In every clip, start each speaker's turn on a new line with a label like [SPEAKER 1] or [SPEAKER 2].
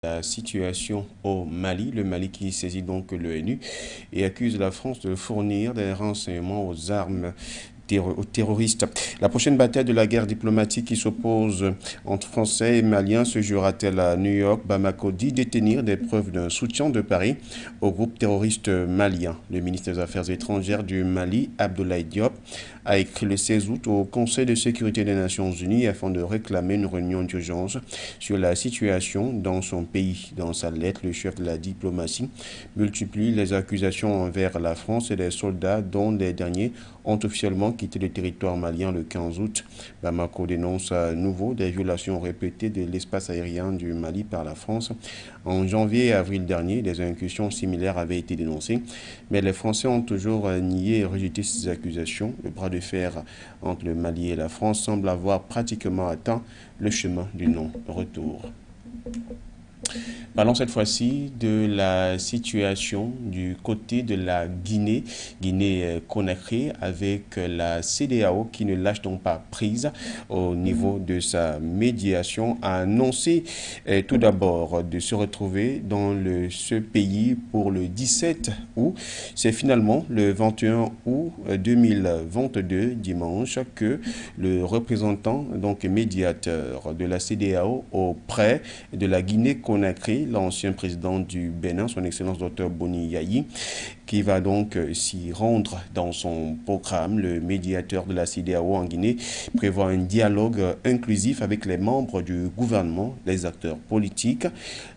[SPEAKER 1] La situation au Mali, le Mali qui saisit donc l'ONU et accuse la France de fournir des renseignements aux terroristes. La prochaine bataille de la guerre diplomatique qui s'oppose entre Français et Maliens se jouera-t-elle à New York? Bamako dit détenir des preuves d'un soutien de Paris au groupe terroriste malien. Le ministre des Affaires étrangères du Mali, Abdoulaye Diop, a écrit le 16 août au Conseil de sécurité des Nations Unies afin de réclamer une réunion d'urgence sur la situation dans son pays. Dans sa lettre, le chef de la diplomatie multiplie les accusations envers la France et les soldats dont les derniers ont officiellement quitté le territoire malien le 15 août. Bamako dénonce à nouveau des violations répétées de l'espace aérien du Mali par la France. En janvier et avril dernier, des incursions similaires avaient été dénoncées, mais les Français ont toujours nié et rejeté ces accusations. Le bras de fer entre le Mali et la France semble avoir pratiquement atteint le chemin du non-retour. Parlons cette fois-ci de la situation du côté de la Guinée-Conakry avec la CEDEAO qui ne lâche donc pas prise au niveau de sa médiation, a annoncé tout d'abord de se retrouver dans ce pays pour le 17 août. C'est finalement le 21 août 2022, dimanche, que le représentant, donc médiateur de la CEDEAO auprès de la Guinée-Conakry, l'ancien président du Bénin, son Excellence Dr Boni Yayi, qui va donc s'y rendre dans son programme. Le médiateur de la CEDEAO en Guinée prévoit un dialogue inclusif avec les membres du gouvernement, les acteurs politiques,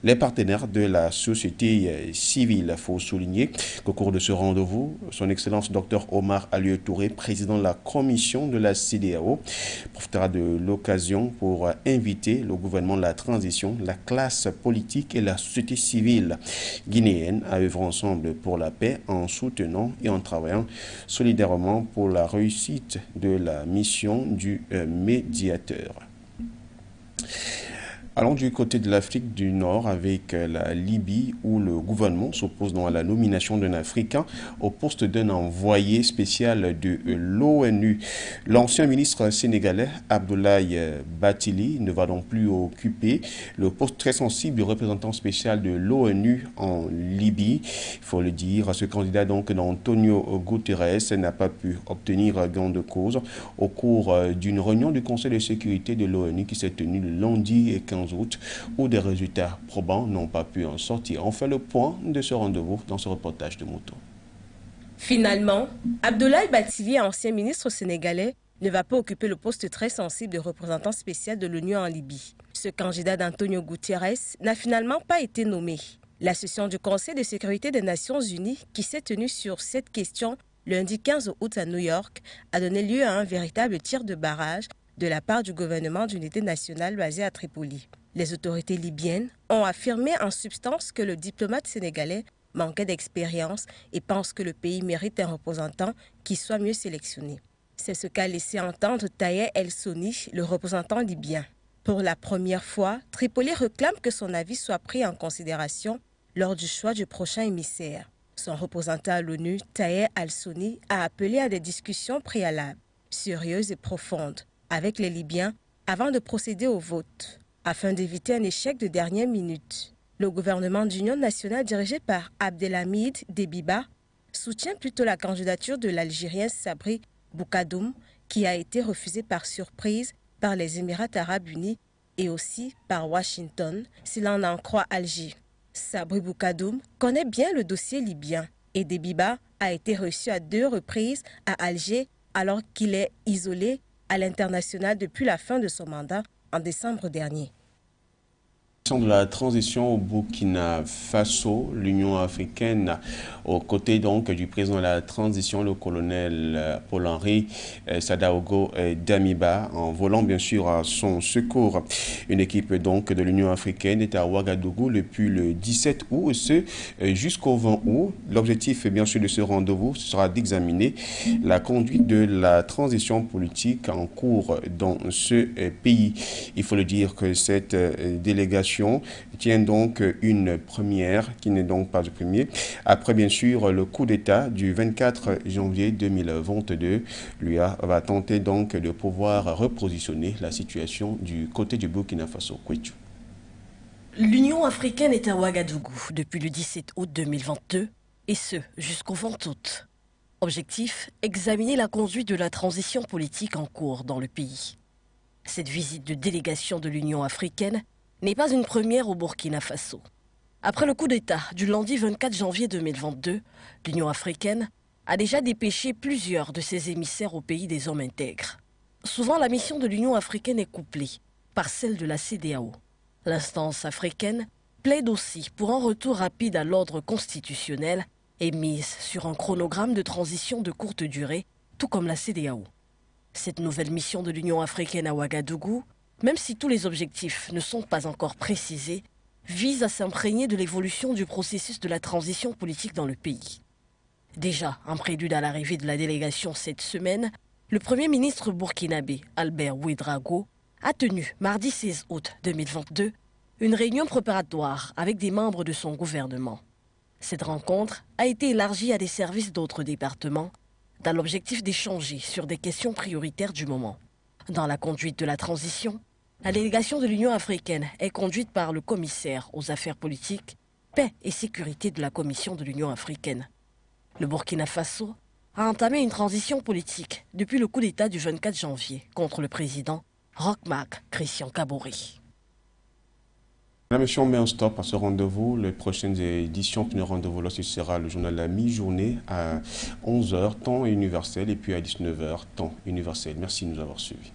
[SPEAKER 1] les partenaires de la société civile. Il faut souligner qu'au cours de ce rendez-vous, son Excellence Dr Omar Alieu Touré, président de la commission de la CEDEAO, profitera de l'occasion pour inviter le gouvernement de la transition, la classe politique et la société civile guinéenne à œuvrer ensemble pour la paix en soutenant et en travaillant solidairement pour la réussite de la mission du médiateur. Allons du côté de l'Afrique du Nord avec la Libye où le gouvernement s'oppose à la nomination d'un Africain au poste d'un envoyé spécial de l'ONU. L'ancien ministre sénégalais Abdoulaye Bathily ne va donc plus occuper le poste très sensible du représentant spécial de l'ONU en Libye. Il faut le dire, ce candidat donc d'Antonio Guterres n'a pas pu obtenir gain de cause au cours d'une réunion du Conseil de sécurité de l'ONU qui s'est tenue le lundi et 15 août, où des résultats probants n'ont pas pu en sortir. On fait le point de ce rendez-vous dans ce reportage de Moto.
[SPEAKER 2] Finalement, Abdoulaye Bathily, ancien ministre sénégalais, ne va pas occuper le poste très sensible de représentant spécial de l'ONU en Libye. Ce candidat d'Antonio Guterres n'a finalement pas été nommé. La session du Conseil de sécurité des Nations Unies, qui s'est tenue sur cette question lundi 15 août à New York, a donné lieu à un véritable tir de barrage de la part du gouvernement d'unité nationale basé à Tripoli. Les autorités libyennes ont affirmé en substance que le diplomate sénégalais manquait d'expérience et pense que le pays mérite un représentant qui soit mieux sélectionné. C'est ce qu'a laissé entendre Taher El-Soni, le représentant libyen. Pour la première fois, Tripoli réclame que son avis soit pris en considération lors du choix du prochain émissaire. Son représentant à l'ONU, Taher El-Soni, a appelé à des discussions préalables, sérieuses et profondes, avec les Libyens avant de procéder au vote, afin d'éviter un échec de dernière minute. Le gouvernement d'union nationale dirigé par Abdelhamid Dbeibah soutient plutôt la candidature de l'Algérien Sabri Boukadoum, qui a été refusée par surprise par les Émirats arabes unis et aussi par Washington, si l'on en croit Alger. Sabri Boukadoum connaît bien le dossier libyen et Dbeibah a été reçu à 2 reprises à Alger alors qu'il est isolé à l'international depuis la fin de son mandat en décembre dernier.
[SPEAKER 1] De la transition au Burkina Faso, l'Union africaine, aux côtés donc du président de la transition, le colonel Paul-Henri Sadaogo Damiba, en volant bien sûr à son secours. Une équipe donc de l'Union africaine est à Ouagadougou depuis le 17 août, ce jusqu'au 20 août. L'objectif bien sûr de ce rendez-vous sera d'examiner la conduite de la transition politique en cours dans ce pays. Il faut le dire que cette délégation tient donc une première, qui n'est donc pas le premier, après bien sûr le coup d'État du 24 janvier 2022. L'UA va tenter donc de pouvoir repositionner la situation du côté du Burkina Faso.
[SPEAKER 3] L'Union africaine est à Ouagadougou depuis le 17 août 2022 et ce jusqu'au 20 août. Objectif, examiner la conduite de la transition politique en cours dans le pays. Cette visite de délégation de l'Union africaine n'est pas une première au Burkina Faso. Après le coup d'État du lundi 24 janvier 2022, l'Union africaine a déjà dépêché plusieurs de ses émissaires au pays des hommes intègres. Souvent, la mission de l'Union africaine est couplée par celle de la CEDEAO. L'instance africaine plaide aussi pour un retour rapide à l'ordre constitutionnel et mise sur un chronogramme de transition de courte durée, tout comme la CEDEAO. Cette nouvelle mission de l'Union africaine à Ouagadougou, même si tous les objectifs ne sont pas encore précisés, vise à s'imprégner de l'évolution du processus de la transition politique dans le pays. Déjà, en prélude à l'arrivée de la délégation cette semaine, le Premier ministre burkinabé, Albert Ouédraogo, a tenu, mardi 16 août 2022, une réunion préparatoire avec des membres de son gouvernement. Cette rencontre a été élargie à des services d'autres départements, dans l'objectif d'échanger sur des questions prioritaires du moment. Dans la conduite de la transition, la délégation de l'Union africaine est conduite par le commissaire aux affaires politiques, paix et sécurité de la Commission de l'Union africaine. Le Burkina Faso a entamé une transition politique depuis le coup d'État du 24 janvier contre le président Roch-Marc Christian Kaboré.
[SPEAKER 1] La mission met un stop à ce rendez-vous. Les prochaines éditions, le rendez-vous là, ce sera le journal La Mi-Journée à 11h, temps universel, et puis à 19h, temps universel. Merci de nous avoir suivis.